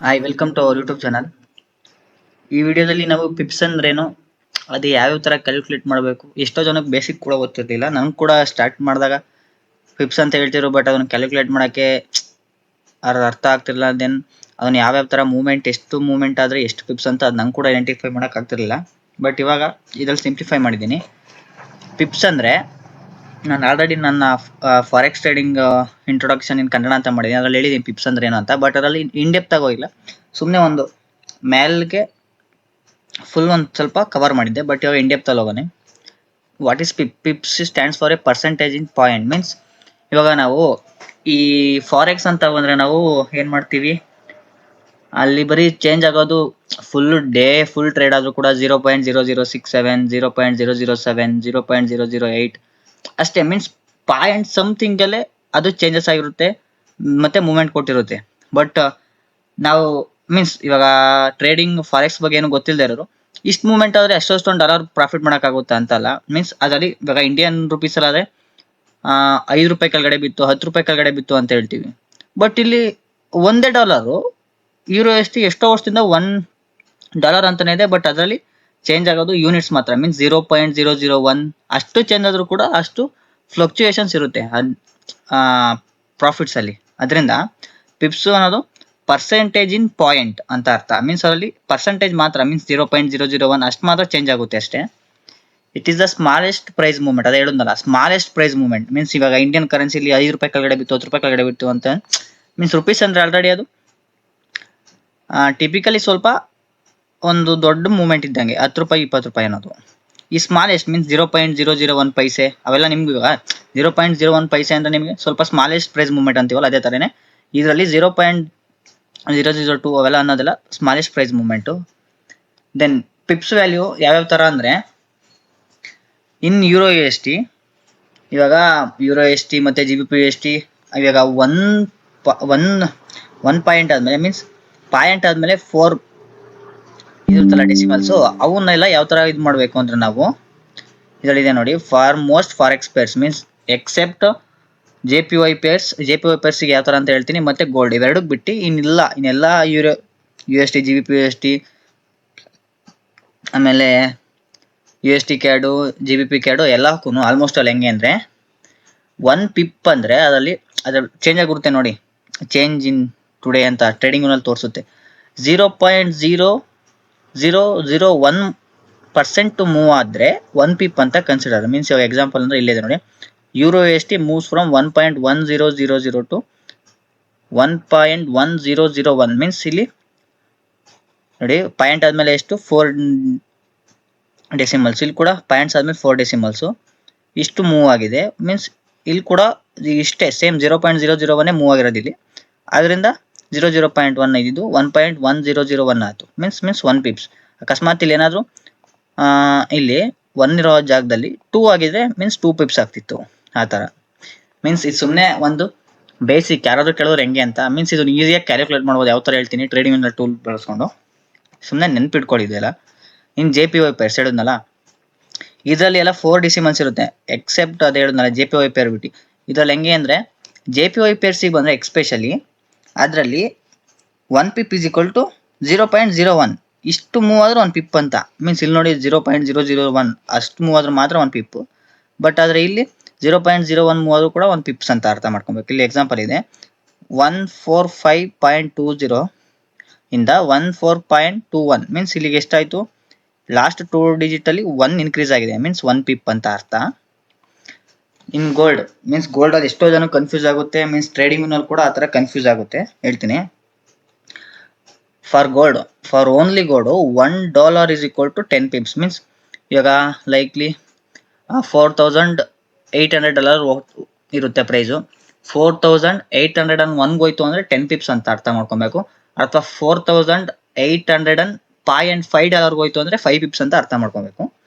Hi welcome to our YouTube channel. ಈ ವಿಡಿಯೋದಲ್ಲಿ ನಾವು ಪಿಪ್ಸ್ ಅಂದ್ರೇನು, ಅದು ಯಾವ್ಯಾವ ತರ ಕ್ಯಾಲ್ಕುಲೇಟ್ ಮಾಡಬೇಕು, ಎಷ್ಟೋ ಜನಕ್ಕೆ ಬೇಸಿಕ್ ಕೂಡ ಗೊತ್ತಿರಲಿಲ್ಲ. ನನಗೆ ಕೂಡ ಸ್ಟಾರ್ಟ್ ಮಾಡಿದಾಗ ಪಿಪ್ಸ್ ಅಂತ ಹೇಳ್ತಿರೋ, ಬಟ್ ಅದನ್ನ ಕ್ಯಾಲ್ಕುಲೇಟ್ ಮಾಡೋಕ್ಕೆ ಅರ್ಥ ಆಗ್ತಿರಲಿಲ್ಲ. ದೆನ್ ಅದನ್ನ ಯಾವ್ಯಾವ ತರ ಮೂವ್ಮೆಂಟ್, ಎಷ್ಟು ಮೂವ್ಮೆಂಟ್ ಆದರೆ ಎಷ್ಟು ಪಿಪ್ಸ್ ಅಂತ ಅದು ನಂಗೆ ಕೂಡ ಐಡೆಂಟಿಫೈ ಮಾಡೋಕೆ ಆಗ್ತಿರಲಿಲ್ಲ. ಬಟ್ ಇವಾಗ ಇದ್ರಲ್ಲಿ ಸಿಂಪ್ಲಿಫೈ ಮಾಡಿದ್ದೀನಿ. ಪಿಪ್ಸ್ ಅಂದರೆ ನಾನು ಆಲ್ರೆಡಿ ನನ್ನ ಫಾರೆಕ್ಸ್ ಟ್ರೇಡಿಂಗ್ ಇಂಟ್ರೊಡಕ್ಷನ್ ಇನ್ ಕನ್ನಡ ಅಂತ ಮಾಡಿದ್ದೀನಿ. ಅದರಲ್ಲಿ ಹೇಳಿದ್ದೀನಿ ಪಿಪ್ಸ್ ಅಂದ್ರೆ ಏನು ಅಂತ. ಬಟ್ ಅದರಲ್ಲಿ ಇನ್ ಡೆಪ್ತ್ ಆಗೋಗಿಲ್ಲ, ಸುಮ್ಮನೆ ಒಂದು ಮೇಲ್ಗೆ ಫುಲ್ ಒಂದು ಸ್ವಲ್ಪ ಕವರ್ ಮಾಡಿದ್ದೆ. ಬಟ್ ಇವಾಗ ಇನ್ ಡೆಪ್ತ್ ಅಲ್ಲಿ ಹೋಗೋಣ. What is pips stands for a percentage in point. Means ಇವಾಗ ನಾವು ಈ ಫಾರೆಕ್ಸ್ ಅಂತ ಬಂದ್ರೆ ನಾವು ಏನ್ ಮಾಡ್ತೀವಿ, ಅಲ್ಲಿ ಬರೀ ಚೇಂಜ್ ಆಗೋದು ಫುಲ್ ಟ್ರೇಡ್ ಆದ್ರೂ ಕೂಡ 0.0067, 0.007, 0.008 ಅಷ್ಟೇ. ಮೀನ್ಸ್ ಪಾಯಿಂಟ್ ಸಮಥಿಂಗ್ ಅಲ್ಲೇ ಅದು ಚೇಂಜಸ್ ಆಗಿರುತ್ತೆ, ಮತ್ತೆ ಮೂವ್ಮೆಂಟ್ ಕೊಟ್ಟಿರುತ್ತೆ. ಬಟ್ ನಾವು ಮೀನ್ಸ್ ಇವಾಗ ಟ್ರೇಡಿಂಗ್ ಫಾರೆಕ್ಸ್ ಬಗ್ಗೆ ಏನು ಗೊತ್ತಿಲ್ಲದೆ ಇರೋರು ಇಷ್ಟು ಮೂವ್ಮೆಂಟ್ ಆದ್ರೆ ಎಷ್ಟೊಂದು ಡಾಲರ್ ಪ್ರಾಫಿಟ್ ಮಾಡೋಕ್ಕಾಗುತ್ತೆ ಅಂತಲ್ಲ. ಮೀನ್ಸ್ ಅದರಲ್ಲಿ ಇವಾಗ ಇಂಡಿಯನ್ ರುಪೀಸ್ ಅಲ್ಲಾದ್ರೆ 5 ರೂಪಾಯಿ ಕೆಳಗಡೆ ಬಿತ್ತು, 10 ರೂಪಾಯಿ ಕೆಳಗಡೆ ಬಿತ್ತು ಅಂತ ಹೇಳ್ತೀವಿ. ಬಟ್ ಇಲ್ಲಿ ಒಂದೇ ಡಾಲರು ಯೂರೋ ಎಷ್ಟೋ ವರ್ಷದಿಂದ $1 ಅಂತಾನೆ ಇದೆ. ಬಟ್ ಅದರಲ್ಲಿ ಚೇಂಜ್ ಆಗೋದು ಯೂನಿಟ್ಸ್ ಮಾತ್ರ. ಮೀನ್ಸ್ 0.001 ಅಷ್ಟು ಚೇಂಜ್ ಆದ್ರೂ ಕೂಡ ಅಷ್ಟು ಫ್ಲಕ್ಚುಯೇಷನ್ಸ್ ಇರುತ್ತೆ ಪ್ರಾಫಿಟ್ಸ್ ಅಲ್ಲಿ. ಅದರಿಂದ ಪಿಪ್ಸ್ ಅನ್ನೋದು ಪರ್ಸೆಂಟೇಜ್ ಇನ್ ಪಾಯಿಂಟ್ ಅಂತ ಅರ್ಥ. ಮೀನ್ಸ್ ಅದರಲ್ಲಿ ಪರ್ಸೆಂಟೇಜ್ ಮಾತ್ರ, ಮೀನ್ಸ್ 0.001 ಅಷ್ಟು ಮಾತ್ರ ಚೇಂಜ್ ಆಗುತ್ತೆ ಅಷ್ಟೇ. It is the smallest price movement. ಅದೇ ಹೇಳುದಲ್ಲ, ಸ್ಮಾಲೆಸ್ಟ್ ಪ್ರೈಸ್ ಮೂವ್ಮೆಂಟ್. ಮೀನ್ಸ್ ಇವಾಗ ಇಂಡಿಯನ್ ಕರೆನ್ಸಿಲಿ 5 ರೂಪಾಯಿ ಕೆಳಗಡೆ ಬಿತ್ತು, 10 ರೂಪಾಯಿ ಕೆಳಗಡೆ ಬಿತ್ತು ಅಂತ. ಮೀನ್ಸ್ ರುಪೀಸ್ ಅಂದ್ರೆ ಆಲ್ರೆಡಿ ಅದು ಟಿಪಿಕಲಿ ಸ್ವಲ್ಪ ಒಂದು ದೊಡ್ಡ ಮೂವ್ಮೆಂಟ್ ಇದ್ದಂಗೆ, 10 ರೂಪಾಯಿ 20 ರೂಪಾಯಿ ಅನ್ನೋದು. ಈ ಸ್ಮಾಲೆಸ್ಟ್ ಮೀನ್ಸ್ 0.001 ಪೈಸೆ ಅವೆಲ್ಲ ನಿಮ್ಗೆ 0.01 ಪೈಸೆ ಅಂತ ನಿಮಗೆ ಸ್ವಲ್ಪ ಸ್ಮಾಲೆಸ್ಟ್ ಪ್ರೈಸ್ ಮೂವ್ಮೆಂಟ್ ಅಂತೀವಲ್ಲ, ಅದೇ ತರನೇ ಇದರಲ್ಲಿ 0.002 ಅವೆಲ್ಲ ಅನ್ನೋದೆಲ್ಲ smallest price movement. Then pips value ಯಾವ್ಯಾವ ತರ ಅಂದ್ರೆ ಇನ್ ಯೂರೋ USD. ಇವಾಗ ಯೂರೋ USD ಮತ್ತೆ GBP USD ಇವಾಗ ಒನ್ ಪಾಯಿಂಟ್ ಆದ್ಮೇಲೆ, ಮೀನ್ಸ್ ಪಾಯಿಂಟ್ ಆದ್ಮೇಲೆ 4 ಇರುತ್ತಲ್ಲ ಡೆಸಿಮಲ್ಸ್, ಅವನ್ನೆಲ್ಲ ಯಾವ ತರ ಇದು ಮಾಡಬೇಕು ಅಂದ್ರೆ ನಾವು ಇದರಲ್ಲಿದೆ ನೋಡಿ, for most forex pairs means except JPY pairs ಗೆ ಯಾವ ತರ ಅಂತ ಹೇಳ್ತೀನಿ, ಮತ್ತೆ ಗೋಲ್ಡ್ ಇವೆರಡು ಬಿಟ್ಟು ಇನ್ನೆಲ್ಲ ಯೂರೋ USD, GBP USD, ಆಮೇಲೆ USD ಕ್ಯಾಡು, GBP ಕ್ಯಾಡು ಎಲ್ಲಕ್ಕೂ ಆಲ್ಮೋಸ್ಟ್ ಅಲ್ಲಿ ಹೆಂಗೆ ಅಂದ್ರೆ 1 ಪಿಪ್ ಅಂದ್ರೆ ಅದರಲ್ಲಿ ಚೇಂಜ್ ಆಗಿರುತ್ತೆ ನೋಡಿ. ಚೇಂಜ್ ಇನ್ ಟುಡೇ ಅಂತ ಟ್ರೇಡಿಂಗ್ ನಲ್ಲಿ ತೋರಿಸುತ್ತೆ. 0.0001% ಮೂವ್ ಆದ್ರೆ 1 ಪಿಪ್ ಅಂತ ಕನ್ಸಿಡರ್. ಮೀನ್ಸ್ ಇವಾಗ ಎಕ್ಸಾಂಪಲ್ ಅಂದ್ರೆ ಇಲ್ಲಿದೆ ನೋಡಿ, euro USD moves from 1.1000 to 1.1001. Means ಇಲ್ಲಿ ನೋಡಿ ಪಾಯಿಂಟ್ ಆದ್ಮೇಲೆ ಎಷ್ಟು 4 ಡೆಸಿಮಲ್ಸ್, ಇಲ್ಲಿ ಕೂಡ ಪಾಯಿಂಟ್ಸ್ ಆದ್ಮೇಲೆ 4 ಡೆಸಿಮಲ್ಸ್ ಇಷ್ಟು ಮೂವ್ ಆಗಿದೆ. ಮೀನ್ಸ್ ಇಲ್ಲಿ ಕೂಡ ಇಷ್ಟೇ ಸೇಮ್ 0.001 ಮೂವ್ ಆಗಿರೋದು ಇಲ್ಲಿ. ಅದರಿಂದ 0.1 ಇದ್ದು 1.1001 ಆಯ್ತು. ಮೀನ್ಸ್ 1 ಪಿಪ್ಸ್. ಅಕಸ್ಮಾತ್ ಇಲ್ಲಿ ಏನಾದ್ರು ಇಲ್ಲಿ 1 ಇರೋ ಜಾಗದಲ್ಲಿ 2 ಆಗಿದ್ರೆ ಮೀನ್ಸ್ 2 ಪಿಪ್ಸ್ ಆಗ್ತಿತ್ತು ಆ ತರ. ಮೀನ್ಸ್ ಇದು ಸುಮ್ಮನೆ ಒಂದು ಬೇಸಿಕ್, ಯಾರಾದ್ರೂ ಕೇಳಿದ್ರೆ ಹೆಂಗೆ ಅಂತ. ಮೀನ್ಸ್ ಇದನ್ನು ಈಸಿಯಾಗಿ ಕ್ಯಾಲ್ಕುಲೇಟ್ ಮಾಡ್ಬೋದು. ಯಾವ ತರ ಹೇಳ್ತೀನಿ, ಟ್ರೇಡಿಂಗ್ ಟೂಲ್ ಬಳಸ್ಕೊಂಡು ಸುಮ್ಮನೆ ನೆನ್ಪಿಟ್ಕೊಳ್ಳಿದೆಯಲ್ಲ. ಇನ್ JPY ಪೇರ್ಸ್ ಹೇಳಿದ್ನಲ್ಲ, ಇದರಲ್ಲಿ ಎಲ್ಲ 4 ಡೆಸಿಮಲ್ಸ್ ಇರುತ್ತೆ ಎಕ್ಸೆಪ್ಟ್ ಅದೇ ಹೇಳಿದ್ನಲ್ಲ JPY ಪೇರ್ ಬಿಟ್ಟು. ಇದ್ರಲ್ಲಿ ಹೆಂಗೆ ಅಂದ್ರೆ JPY ಪೇರ್ಸಿಗೆ ಬಂದ್ರೆ ಎಕ್ಸ್ಪೆಷಲಿ ಅದರಲ್ಲಿ 1 ಪಿಪ್ ಇಸ್ ಈಕ್ವಲ್ ಟು 0.01. ಇಷ್ಟು ಮೂವ್ ಆದ್ರೆ 1 ಪಿಪ್ ಅಂತ. ಮೀನ್ಸ್ ಇಲ್ಲಿ ನೋಡಿ 0.001 ಅಷ್ಟು ಮೂವ್ ಆದ್ರೂ ಮಾತ್ರ 1 ಪಿಪ್. ಬಟ್ ಆದ್ರೆ ಇಲ್ಲಿ 0.01 ಮೂವ್ ಆದ್ರೂ ಕೂಡ 1 ಪಿಪ್ಸ್ ಅಂತ ಅರ್ಥ ಮಾಡ್ಕೊಬೇಕು. ಇಲ್ಲಿ ಎಕ್ಸಾಂಪಲ್ ಇದೆ 145.20 ಇಂದ 14.21. ಮೀನ್ಸ್ ಇಲ್ಲಿಗೆ ಎಷ್ಟಾಯ್ತು, ಲಾಸ್ಟ್ 2 ಡಿಜಿಟ್ ಅಲ್ಲಿ 1 ಇನ್ಕ್ರೀಸ್ ಆಗಿದೆ. ಮೀನ್ಸ್ 1 ಪಿಪ್ ಅಂತ ಅರ್ಥ. ಇನ್ ಗೋಲ್ಡ್ ಮೀನ್ಸ್ ಗೋಲ್ಡ್ ಅಲ್ಲಿ ಎಷ್ಟೋ ಜನ ಕನ್ಫ್ಯೂಸ್ ಆಗುತ್ತೆ. ಮೀನ್ಸ್ ಟ್ರೇಡಿಂಗ್ ನಲ್ಲಿ ಕೂಡ ಆತರ ಕನ್ಫ್ಯೂಸ್ ಆಗುತ್ತೆ, ಹೇಳ್ತೀನಿ. For only gold $1 is equal to 10 pips. Means ಇವಾಗ ಲೈಕ್ಲಿ $4,800 ಇರುತ್ತೆ ಪ್ರೈಸು. 4,801 ಹೋಯ್ತು ಅಂದ್ರೆ 10 ಪಿಪ್ಸ್ ಅಂತ ಅರ್ಥ ಮಾಡ್ಕೊಬೇಕು. ಅಥವಾ $4,805 ಹೋಯ್ತು ಅಂದ್ರೆ 5 ಪಿಪ್ಸ್ ಅಂತ ಅರ್ಥ ಮಾಡ್ಕೊಬೇಕು.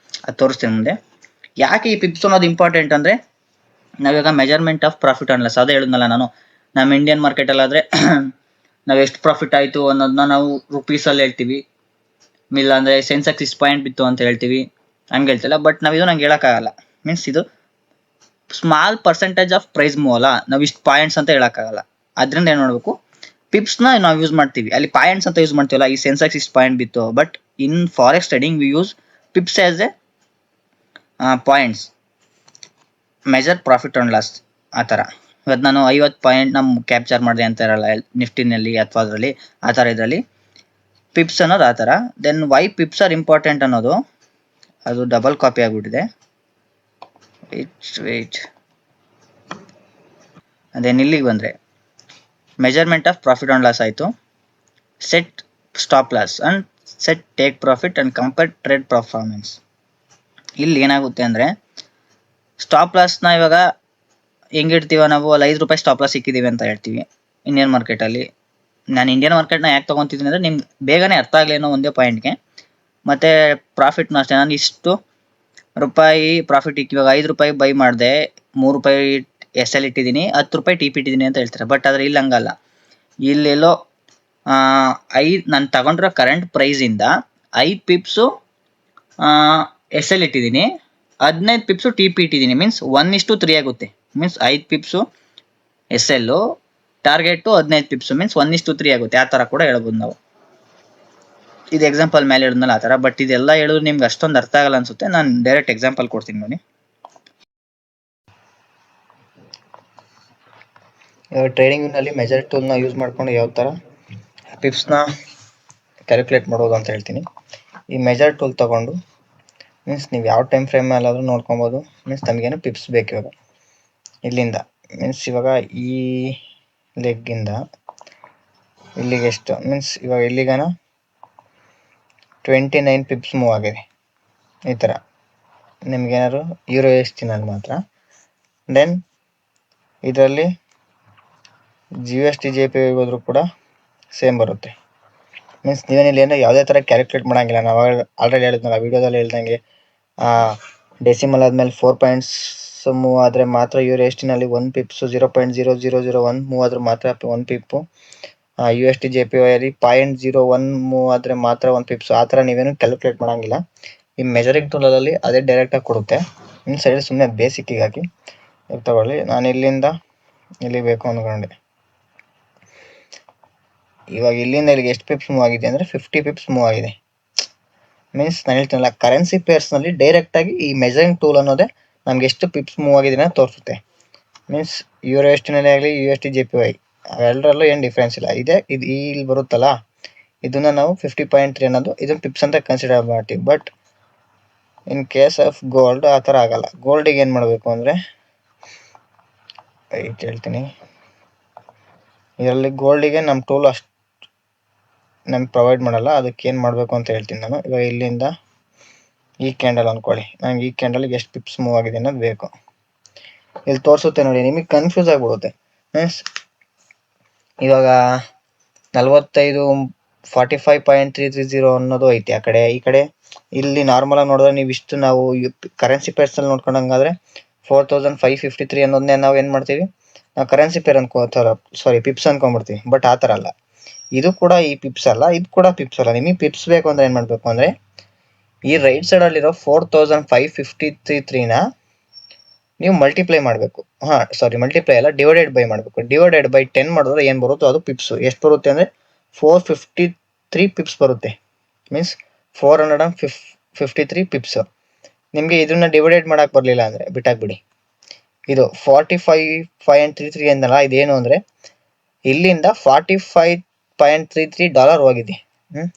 ಅದು ತೋರಿಸ್ತೀನಿ ಮುಂದೆ. ಯಾಕೆ ಈ ಪಿಪ್ಸ್ ಅನ್ನೋದು ಇಂಪಾರ್ಟೆಂಟ್ ಅಂದ್ರೆ, ನಾವಿವಾಗ measurement of profit and loss ಅದೇ ಹೇಳಿದ್ನಲ್ಲ ನಾನು. ನಮ್ಮ ಇಂಡಿಯನ್ ಮಾರ್ಕೆಟ್ ಅಲ್ಲಾದ್ರೆ ನಾವು ಎಷ್ಟು ಪ್ರಾಫಿಟ್ ಆಯ್ತು ಅನ್ನೋದನ್ನ ನಾವು ರುಪೀಸ್ ಅಲ್ಲಿ ಹೇಳ್ತೀವಿ. ಇಲ್ಲ ಅಂದ್ರೆ ಸೆನ್ಸೆಕ್ಸ್ ಇಷ್ಟು ಪಾಯಿಂಟ್ ಬಿತ್ತು ಅಂತ ಹೇಳ್ತೀವಿ, ಹಂಗೆ ಹೇಳ್ತಿಲ್ಲ. ಬಟ್ ನಾವು ಇದು ನಂಗೆ ಹೇಳಕ್ಕಾಗಲ್ಲ. ಮೀನ್ಸ್ ಇದು small percentage of price move ಅಲ್ಲ, ನಾವು ಇಷ್ಟು ಪಾಯಿಂಟ್ಸ್ ಅಂತ ಹೇಳಕ್ಕಾಗಲ್ಲ. ಅದರಿಂದ ಏನ್ ಮಾಡ್ಬೇಕು, ಪಿಪ್ಸ್ನ ನಾವು ಯೂಸ್ ಮಾಡ್ತೀವಿ, ಅಲ್ಲಿ ಪಾಯಿಂಟ್ಸ್ ಅಂತ ಯೂಸ್ ಮಾಡ್ತೀವಲ್ಲ, ಈ ಸೆನ್ಸೆಕ್ಸ್ ಇಷ್ಟು ಪಾಯಿಂಟ್ ಬಿತ್ತು, but in forex trading we use pips as a points measure profit and loss. ಆ ಥರ ಇವತ್ತು ನಾನು 50 ಪಾಯಿಂಟ್ ನಮ್ಮ ಕ್ಯಾಪ್ಚರ್ ಮಾಡಿದೆ ಅಂತ ಇರಲ್ಲ ನಿಫ್ಟಿನಲ್ಲಿ ಅಥವಾ ಅದರಲ್ಲಿ, ಆ ಥರ ಇದರಲ್ಲಿ ಪಿಪ್ಸ್ ಅನ್ನೋದು ಆ ಥರ. Then why pips are important ಅನ್ನೋದು, ಅದು ಡಬಲ್ ಕಾಪಿ ಆಗಿಬಿಟ್ಟಿದೆ, ವೇಟ್. ದೆನ್ ಇಲ್ಲಿಗೆ ಬಂದರೆ measurement of profit and loss ಆಯಿತು, set stop loss and set take profit and compare trade performance. ಇಲ್ಲಿ ಏನಾಗುತ್ತೆ ಅಂದರೆ ಸ್ಟಾಪ್ ಲಾಸ್ನ ಇವಾಗ ಹೆಂಗಿಡ್ತೀವ ನಾವು, ಅಲ್ಲಿ ₹5 ಸ್ಟಾಪ್ ಲಾಸ್ ಸಿಕ್ಕಿದ್ದೀವಿ ಅಂತ ಹೇಳ್ತೀವಿ ಇಂಡಿಯನ್ ಮಾರ್ಕೆಟಲ್ಲಿ. ನಾನು ಇಂಡಿಯನ್ ಮಾರ್ಕೆಟ್ನ ಯಾಕೆ ತೊಗೊತಿದ್ದೀನಿ ಅಂದರೆ ನಿಮ್ಗೆ ಬೇಗನೆ ಅರ್ಥ ಆಗಲೇನೋ ಒಂದೇ ಪಾಯಿಂಟ್ಗೆ. ಮತ್ತು ಪ್ರಾಫಿಟ್ನೂ ಅಷ್ಟೇ, ನಾನು ಇಷ್ಟು ರೂಪಾಯಿ ಪ್ರಾಫಿಟ್ ಇವಾಗ ₹5 ಬೈ ಮಾಡಿದೆ, ₹3 ಎಸ್ ಎಲ್ ಇಟ್ಟಿದ್ದೀನಿ, ₹10 ಟಿ ಪಿ ಇಟ್ಟಿದ್ದೀನಿ ಅಂತ ಹೇಳ್ತಾರೆ. ಬಟ್ ಆದರೆ ಇಲ್ಲಿ ಹಂಗಲ್ಲ, ಇಲ್ಲೆಲ್ಲೋ ನಾನು ತಗೊಂಡಿರೋ ಕರೆಂಟ್ ಪ್ರೈಸಿಂದ 5 ಪಿಪ್ಸು ಎಸ್ ಎಲ್ ಇಟ್ಟಿದ್ದೀನಿ, 15 ಪಿಪ್ಸು ಟಿ ಪಿ ಇಟ್ಟಿದ್ದೀನಿ. ಮೀನ್ಸ್ 1:3 ಆಗುತ್ತೆ. ಮೀನ್ಸ್ 5 ಪಿಪ್ಸು ಎಸ್ ಎಲ್ಲು, ಟಾರ್ಗೆಟು 15 ಪಿಪ್ಸು, ಮೀನ್ಸ್ 1:3 ಆಗುತ್ತೆ. ಆ ಥರ ಕೂಡ ಹೇಳ್ಬೋದು ನಾವು. ಇದು ಎಕ್ಸಾಂಪಲ್ ಮೇಲೆ ಹೇಳಿದ್ನಲ್ಲ ಆ ಥರ. ಬಟ್ ಇದೆಲ್ಲ ಹೇಳಿದ್ರು ನಿಮ್ಗೆ ಅಷ್ಟೊಂದು ಅರ್ಥ ಆಗಲ್ಲ ಅನ್ಸುತ್ತೆ, ನಾನು ಡೈರೆಕ್ಟ್ ಎಕ್ಸಾಂಪಲ್ ಕೊಡ್ತೀನಿ ನೋಡಿ. ಟ್ರೇಡಿಂಗ್ನಲ್ಲಿ ಮೆಜರ್ ಟೂಲ್ನ ಯೂಸ್ ಮಾಡ್ಕೊಂಡು ಯಾವ ಥರ ಪಿಪ್ಸ್ನ ಕ್ಯಾಲ್ಕುಲೇಟ್ ಮಾಡೋದು ಅಂತ ಹೇಳ್ತೀನಿ. ಈ ಮೆಜರ್ ಟೂಲ್ ತೊಗೊಂಡು ಮೀನ್ಸ್ ನೀವು ಯಾವ ಟೈಮ್ ಫ್ರೇಮ್ ಮೇಲಾದರೂ ನೋಡ್ಕೊಬೋದು. ಮೀನ್ಸ್ ನಮಗೇನು ಪಿಪ್ಸ್ ಬೇಕು ಇವಾಗ ಇಲ್ಲಿಂದ, ಮೀನ್ಸ್ ಇವಾಗ ಈ ಲೆಗ್ಗಿಂದ ಇಲ್ಲಿಗೆ ಎಷ್ಟು, ಮೀನ್ಸ್ ಇವಾಗ ಇಲ್ಲಿಗನ 29 ಪಿಪ್ಸ್ ಮೂವ್ ಆಗಿದೆ. ಈ ಥರ ನಿಮ್ಗೇನಾದ್ರು USD ಮಾತ್ರ. ದೆನ್ ಇದರಲ್ಲಿ GUSD JPY ಹೋದರೂ ಕೂಡ ಸೇಮ್ ಬರುತ್ತೆ. ಮೀನ್ಸ್ ನೀವೇನಿಲ್ಲ ಏನೋ ಯಾವುದೇ ಥರ ಕ್ಯಾಲ್ಕುಲೇಟ್ ಮಾಡೋಂಗಿಲ್ಲ. ನಾವು ಆಲ್ರೆಡಿ ಹೇಳಿದ್ನಲ್ಲ ವೀಡಿಯೋದಲ್ಲಿ ಹೇಳ್ದಂಗೆ, ಡೆಸಿಮಲ್ ಆದಮೇಲೆ 4 ಪಾಯಿಂಟ್ಸ್ ಮೂವ್ ಆದರೆ ಮಾತ್ರ USDನಲ್ಲಿ 1 ಪಿಪ್ಸು, 0.0001 ಮೂವ್ ಆದರೂ ಮಾತ್ರ 1 ಪಿಪ್ಪು, USD JPY ಅಲ್ಲಿ 0.01 ಮೂವ್ ಆದರೆ ಮಾತ್ರ 1 ಪಿಪ್ಸು. ಆ ಥರ ನೀವೇನು ಕ್ಯಾಲ್ಕುಲೇಟ್ ಮಾಡೋಂಗಿಲ್ಲ. ಈ ಮೆಜರಿಂಗ್ ಟೂಲಲ್ಲಿ ಅದೇ ಡೈರೆಕ್ಟಾಗಿ ಕೊಡುತ್ತೆ. ಮೀನ್ಸ್ ಹೇಳಿ ಸುಮ್ಮನೆ ಬೇಸಿಕ್ಕಿಗಾಗಿ ತಗೊಳ್ಳಿ. ನಾನು ಇಲ್ಲಿಂದ ಇಲ್ಲಿ ಬೇಕು ಅಂದ್ಕೊಂಡೆ. ಇವಾಗ ಇಲ್ಲಿಂದ ಇಲ್ಲಿಗೆ ಎಷ್ಟು ಪಿಪ್ಸ್ ಮೂವ್ ಆಗಿದೆ ಅಂದರೆ 50 ಪಿಪ್ಸ್ ಮೂವ್ ಆಗಿದೆ. ಮೀನ್ಸ್ ನಾನು ಹೇಳ್ತೀನಲ್ಲ, ಕರೆನ್ಸಿ ಪೇರ್ಸ್ನಲ್ಲಿ ಡೈರೆಕ್ಟಾಗಿ ಈ ಮೆಜರಿಂಗ್ ಟೂಲ್ ಅನ್ನೋದೇ ನಮ್ಗೆ ಎಷ್ಟು ಪಿಪ್ಸ್ ಮೂವ್ ಆಗಿದೆ ಅಂತ ತೋರಿಸುತ್ತೆ. ಮೀನ್ಸ್ USDನಲ್ಲಿ ಆಗಲಿ USD JPY ಅವೆಲ್ಲರಲ್ಲೂ ಏನು ಡಿಫ್ರೆನ್ಸ್ ಇಲ್ಲ. ಇದು ಇಲ್ಲಿ ಬರುತ್ತಲ್ಲ, ಇದನ್ನು ನಾವು 50.3 ಅನ್ನೋದು ಇದನ್ನು ಪಿಪ್ಸ್ ಅಂತ ಕನ್ಸಿಡರ್ ಮಾಡ್ತೀವಿ. But in case of gold ಆ ಥರ ಆಗಲ್ಲ. ಗೋಲ್ಡಿಗೆ ಏನು ಮಾಡಬೇಕು ಅಂದರೆ ಹೇಳ್ತೀನಿ, ಇದರಲ್ಲಿ ಗೋಲ್ಡಿಗೆ ನಮ್ಮ ಟೂಲ್ ಅಷ್ಟು ನಮ್ಗೆ ಪ್ರೊವೈಡ್ ಮಾಡಲ್ಲ. ಅದಕ್ಕೆ ಏನು ಮಾಡಬೇಕು ಅಂತ ಹೇಳ್ತೀನಿ ನಾನು. ಇವಾಗ ಇಲ್ಲಿಂದ ಈ ಕ್ಯಾಂಡಲ್ ಅಂದ್ಕೊಳ್ಳಿ, ನಂಗೆ ಈ ಕ್ಯಾಂಡಲ್ಗೆ ಎಷ್ಟು ಪಿಪ್ಸ್ ಮೂವ್ ಆಗಿದೆ ಅನ್ನೋದು ಬೇಕು. ಇಲ್ಲಿ ತೋರಿಸುತ್ತೆ ನೋಡಿ, ನಿಮಗೆ ಕನ್ಫ್ಯೂಸ್ ಆಗಿಬಿಡುತ್ತೆ. ಮೀನ್ಸ್ ಇವಾಗ 45.330 ಅನ್ನೋದು ಐತಿ ಆ ಕಡೆ. ಈ ಕಡೆ ಇಲ್ಲಿ ನಾರ್ಮಲಾಗಿ ನೋಡಿದ್ರೆ ನೀವು ಇಷ್ಟು ನಾವು ಕರೆನ್ಸಿ ಪೇರ್ಸಲ್ಲಿ ನೋಡ್ಕೊಂಡಂಗಾದ್ರೆ 4553 ಅನ್ನೋದನ್ನೇ ನಾವು ಏನು ಮಾಡ್ತೀವಿ, ನಾವು ಕರೆನ್ಸಿ ಪೇರ್ ಪಿಪ್ಸ್ ಅನ್ಕೊಂಡ್ಬಿಡ್ತೀವಿ. ಬಟ್ ಆ ಥರ ಅಲ್ಲ, ಇದು ಕೂಡ ಈ ಪಿಪ್ಸ್ ಅಲ್ಲ, ಇದು ಕೂಡ ಪಿಪ್ಸ್ ಅಲ್ಲ. ನಿಮಗೆ ಪಿಪ್ಸ್ ಬೇಕು ಅಂದರೆ ಏನು ಮಾಡಬೇಕು ಅಂದರೆ ಈ ರೈಟ್ ಸೈಡಲ್ಲಿರೋ 4553ನ ನೀವು ಮಲ್ಟಿಪ್ಲೈ ಮಾಡಬೇಕು. ಮಲ್ಟಿಪ್ಲೈ ಅಲ್ಲ, ಡಿವೈಡೆಡ್ ಬೈ ಮಾಡಬೇಕು. ಡಿವೈಡೆಡ್ ಬೈ 10 ಮಾಡಿದ್ರೆ ಏನು ಬರುತ್ತೋ ಅದು ಪಿಪ್ಸು. ಎಷ್ಟು ಬರುತ್ತೆ ಅಂದರೆ 453 ಪಿಪ್ಸ್ ಬರುತ್ತೆ. ಮೀನ್ಸ್ 453 ಪಿಪ್ಸು. ನಿಮಗೆ ಇದನ್ನ ಡಿವೈಡೆಡ್ ಮಾಡೋಕ್ಕೆ ಬರಲಿಲ್ಲ ಅಂದರೆ ಬಿಟ್ಟಾಕ್ಬಿಡಿ. ಇದು 45.33 ಅಂದಲ್ಲ, ಇದೇನು ಅಂದರೆ ಇಲ್ಲಿಂದ $45.33 ಹೋಗಿದೆ.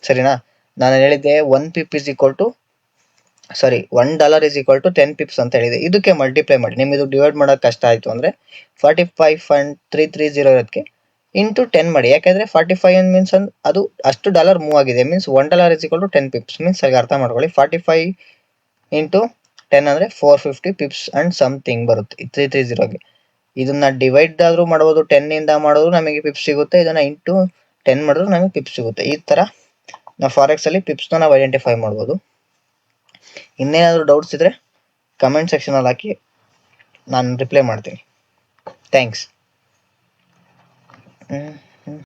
ಸರಿನಾ? ನಾನು ಹೇಳಿದ್ದೆ $1 is equal to 10 ಪಿಪ್ಸ್ ಅಂತ ಹೇಳಿದೆ. ಇದಕ್ಕೆ ಮಲ್ಟಿಪ್ಲೈ ಮಾಡಿ. ನಿಮಗೆ ಇದು ಡಿವೈಡ್ ಮಾಡೋಕ್ಕೆ ಕಷ್ಟ ಆಯಿತು ಅಂದರೆ 45.330 ಇರೋದಕ್ಕೆ ಇಂಟು 10 ಮಾಡಿ. ಯಾಕೆಂದರೆ 45 ಮೀನ್ಸ್ ಅದು ಅಷ್ಟು ಡಾಲರ್ ಮೂವ್ ಆಗಿದೆ. Means $1 is equal to 10 pips. Means ಹಾಗೆ ಅರ್ಥ ಮಾಡ್ಕೊಳ್ಳಿ. 45 ಇಂಟು 10 ಅಂದರೆ 450 ಪಿಪ್ಸ್ ಆ್ಯಂಡ್ ಸಮಥಿಂಗ್ ಬರುತ್ತೆ 330ಗೆ. ಇದನ್ನು ಡಿವೈಡ್ ಆದರೂ ಮಾಡ್ಬೋದು, 10ಇಂದ ಮಾಡೋದು ನಮಗೆ ಪಿಪ್ಸ್ ಸಿಗುತ್ತೆ. ಇದನ್ನು ಇಂಟು 10 ಮಾಡಿದ್ರು ನಮಗೆ ಪಿಪ್ಸ್ ಸಿಗುತ್ತೆ. ಈ ಥರ ನಾವು ಫಾರೆಕ್ಸಲ್ಲಿ ಪಿಪ್ಸ್ನ ನಾವು ಐಡೆಂಟಿಫೈ ಮಾಡ್ಬೋದು. ಇನ್ನೇನಾದರೂ ಡೌಟ್ಸ್ ಇದ್ದರೆ ಕಮೆಂಟ್ ಸೆಕ್ಷನಲ್ಲಿ ಹಾಕಿ, ನಾನು ರಿಪ್ಲೈ ಮಾಡ್ತೀನಿ. ಥ್ಯಾಂಕ್ಸ್.